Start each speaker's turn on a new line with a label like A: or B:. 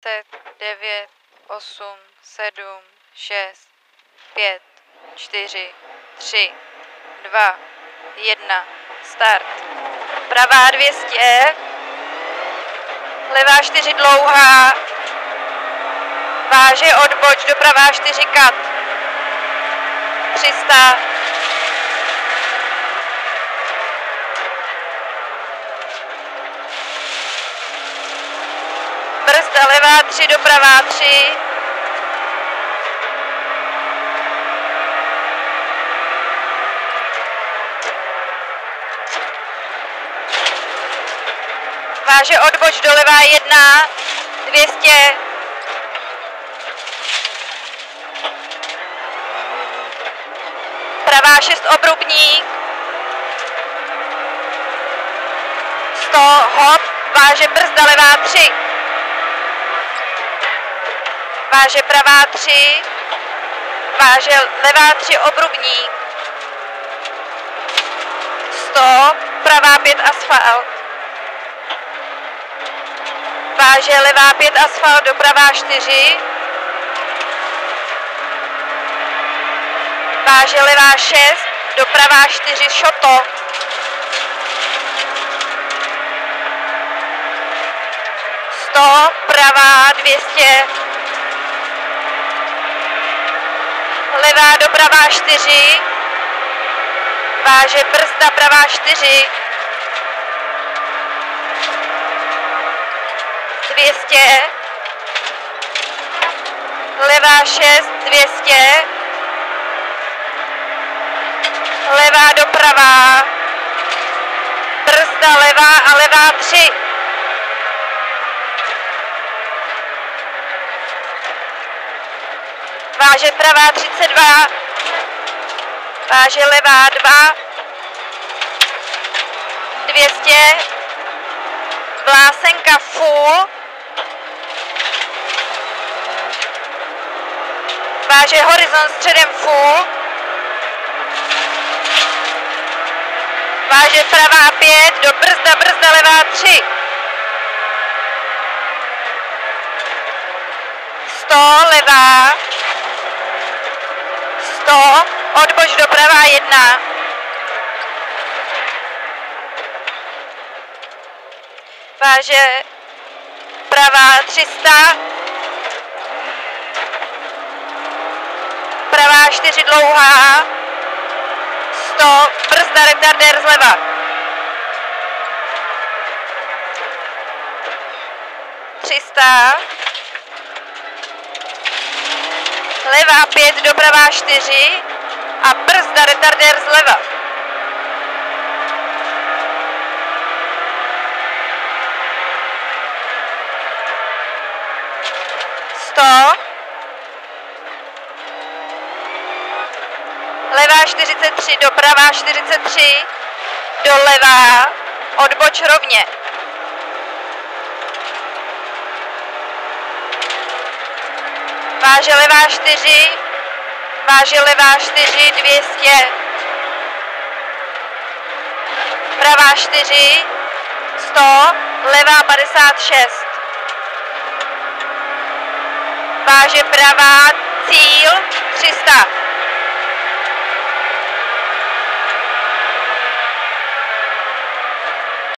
A: 10, 9, 8, 7, 6, 5, 4, 3, 2, 1, start. Pravá 200, levá 4 dlouhá, váže odboč, doprava 4 kat, 300, brzda levá 3, doprava 3, váže odboč doleva 1, 200, pravá 6 obrubník, 100, hop, váže brzda levá 3, váže pravá 3, váže levá 3 obrubník, 100, pravá 5 asfalt, váže levá 5 asfalt, doprava 4, váže levá 6, doprava 4 šoto, pravá 200, levá doprava 4, váže brzda pravá 4, 200, levá 6, 200, levá doprava, brzda levá a levá 3. Váže pravá 32, váže levá 2, 200, vlásenka full, váže horizont středem full, váže pravá 5, do brzda, brzda levá 3, 100, levá, 100, odboč doprava 1, váže pravá 300, pravá 4 dlouhá, 100, brzda retardér zleva, 300, levá 5, doprava 4 a brzda retardér zleva. 100, levá 43, doprava 43, doleva, odboč rovně. Váže levá 4, váže levá 4, 200, pravá 4, 100, levá 56, váže pravá, cíl 300.